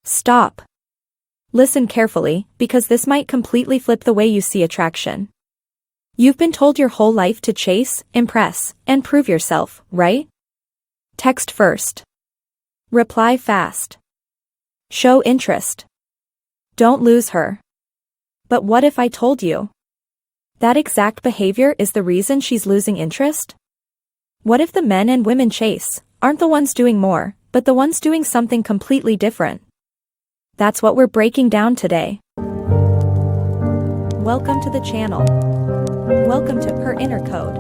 Stop. Listen carefully, because this might completely flip the way you see attraction. You've been told your whole life to chase, impress, and prove yourself, right? Text first. Reply fast. Show interest. Don't lose her. But what if I told you that exact behavior is the reason she's losing interest? What if the men and women chase aren't the ones doing more, but the ones doing something completely different? That's what we're breaking down today. Welcome to the channel. Welcome to Her Inner Code.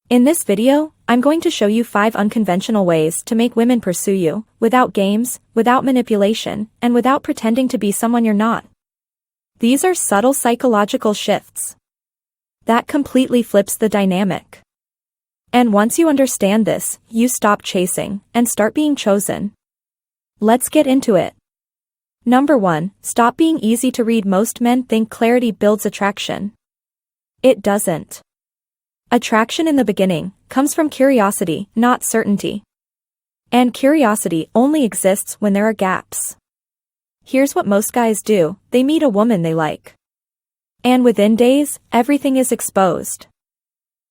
In this video, I'm going to show you 5 unconventional ways to make women pursue you, without games, without manipulation, and without pretending to be someone you're not. These are subtle psychological shifts that completely flips the dynamic. And once you understand this, you stop chasing and start being chosen. Let's get into it. Number 1, stop being easy to read. Most men think clarity builds attraction. It doesn't. Attraction in the beginning comes from curiosity, not certainty. And curiosity only exists when there are gaps. Here's what most guys do: they meet a woman they like. And within days, everything is exposed.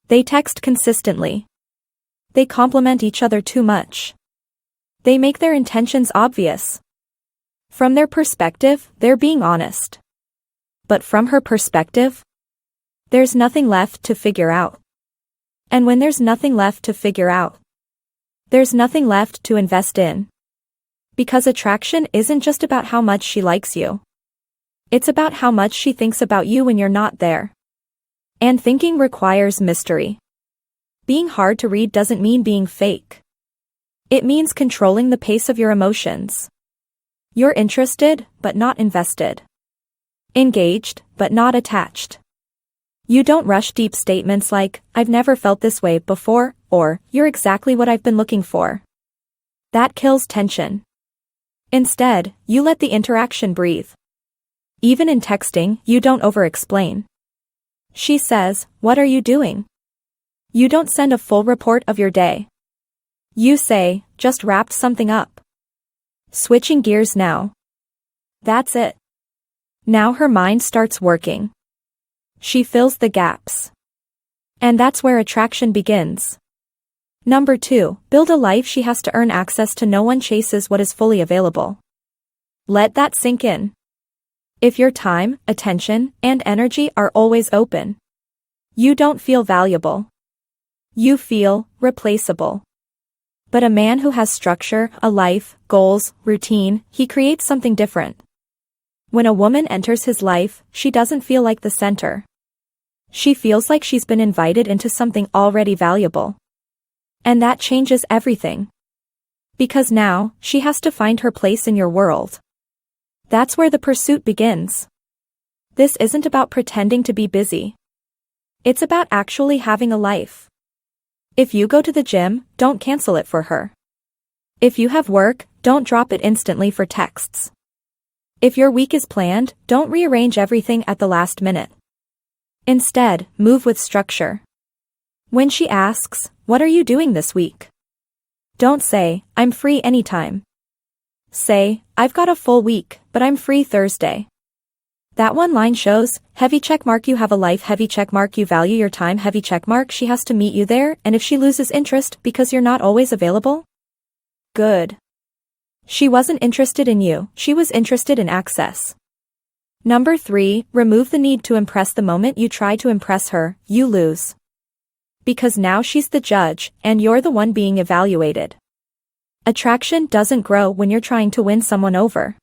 They text consistently. They compliment each other too much. They make their intentions obvious. From their perspective, they're being honest. But from her perspective, there's nothing left to figure out. And when there's nothing left to figure out, there's nothing left to invest in. Because attraction isn't just about how much she likes you. It's about how much she thinks about you when you're not there. And thinking requires mystery. Being hard to read doesn't mean being fake. It means controlling the pace of your emotions. You're interested, but not invested. Engaged, but not attached. You don't rush deep statements like, "I've never felt this way before," or, "You're exactly what I've been looking for." That kills tension. Instead, you let the interaction breathe. Even in texting, you don't over-explain. She says, "What are you doing?" You don't send a full report of your day. You say, "Just wrapped something up." Switching gears now. That's it. Now her mind starts working. She fills the gaps. And that's where attraction begins. Number 2, build a life she has to earn access to. No one chases what is fully available. Let that sink in. If your time, attention, and energy are always open, you don't feel valuable. You feel replaceable. But a man who has structure, a life, goals, routine, he creates something different. When a woman enters his life, she doesn't feel like the center. She feels like she's been invited into something already valuable. And that changes everything. Because now, she has to find her place in your world. That's where the pursuit begins. This isn't about pretending to be busy. It's about actually having a life. If you go to the gym, don't cancel it for her. If you have work, don't drop it instantly for texts. If your week is planned, don't rearrange everything at the last minute. Instead, move with structure. When she asks, "What are you doing this week?" don't say, "I'm free anytime." Say, "I've got a full week, but I'm free Thursday." That one line shows, heavy checkmark, you have a life, heavy checkmark, you value your time, heavy checkmark, she has to meet you there. And if she loses interest because you're not always available? Good. She wasn't interested in you, she was interested in access. Number 3, remove the need to impress. The moment you try to impress her, you lose. Because now she's the judge, and you're the one being evaluated. Attraction doesn't grow when you're trying to win someone over.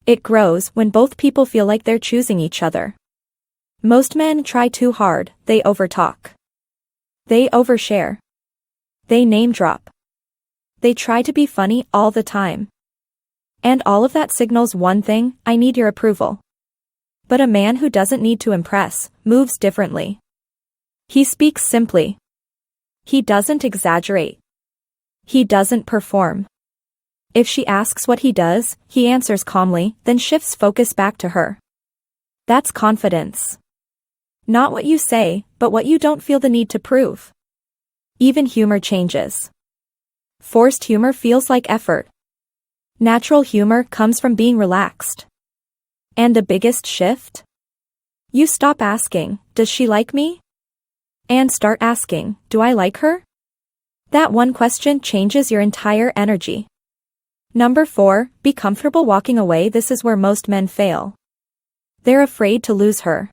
It grows when both people feel like they're choosing each other. Most men try too hard, they overtalk. They overshare. They name drop. They try to be funny all the time. And all of that signals one thing: I need your approval. But a man who doesn't need to impress moves differently. He speaks simply. He doesn't exaggerate. He doesn't perform. If she asks what he does, he answers calmly, then shifts focus back to her. That's confidence. Not what you say, but what you don't feel the need to prove. Even humor changes. Forced humor feels like effort. Natural humor comes from being relaxed. And the biggest shift? You stop asking, does she like me? And start asking, do I like her? That one question changes your entire energy. Number 4, be comfortable walking away. This is where most men fail. They're afraid to lose her.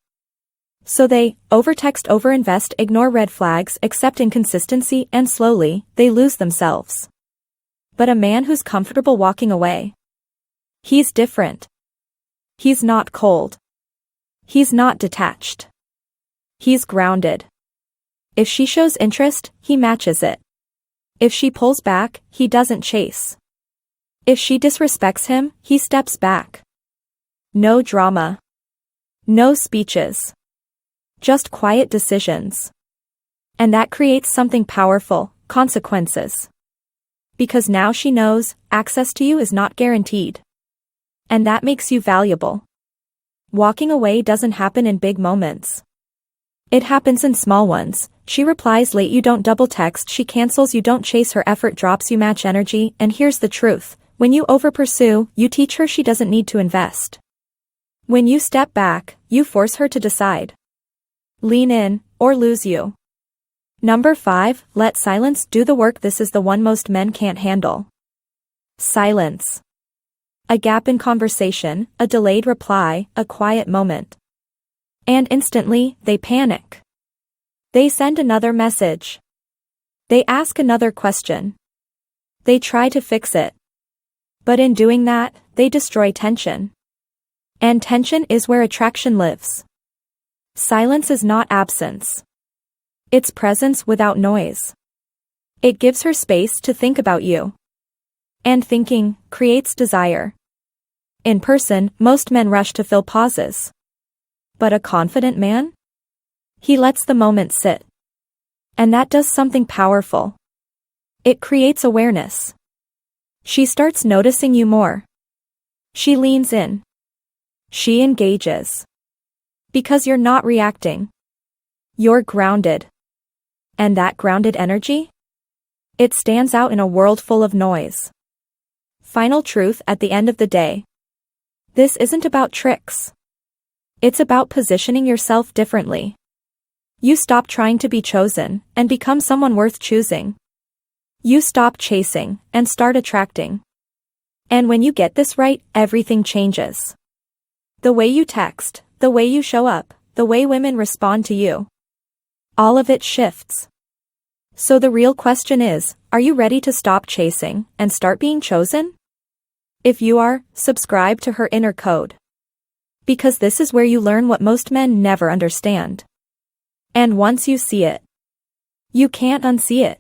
So they overtext, overinvest, ignore red flags, accept inconsistency, and slowly, they lose themselves. But a man who's comfortable walking away, he's different. He's not cold. He's not detached. He's grounded. If she shows interest, he matches it. If she pulls back, he doesn't chase. If she disrespects him, he steps back. No drama. No speeches. Just quiet decisions. And that creates something powerful, consequences. Because now she knows, access to you is not guaranteed. And that makes you valuable. Walking away doesn't happen in big moments. It happens in small ones. She replies late, you don't double text, she cancels, you don't chase, her effort drops, you match energy. And here's the truth, when you over-pursue, you teach her she doesn't need to invest. When you step back, you force her to decide. Lean in, or lose you. Number 5, let silence do the work. This is the one most men can't handle. Silence. A gap in conversation, a delayed reply, a quiet moment. And instantly, they panic. They send another message. They ask another question. They try to fix it. But in doing that, they destroy tension. And tension is where attraction lives. Silence is not absence. It's presence without noise. It gives her space to think about you. And thinking creates desire. In person, most men rush to fill pauses. But a confident man? He lets the moment sit. And that does something powerful. It creates awareness. She starts noticing you more. She leans in. She engages. Because you're not reacting. You're grounded. And that grounded energy? It stands out in a world full of noise. Final truth at the end of the day. This isn't about tricks. It's about positioning yourself differently. You stop trying to be chosen, and become someone worth choosing. You stop chasing, and start attracting. And when you get this right, everything changes. The way you text, the way you show up, the way women respond to you. All of it shifts. So the real question is, are you ready to stop chasing, and start being chosen? If you are, subscribe to Her Inner Code. Because this is where you learn what most men never understand. And once you see it, you can't unsee it.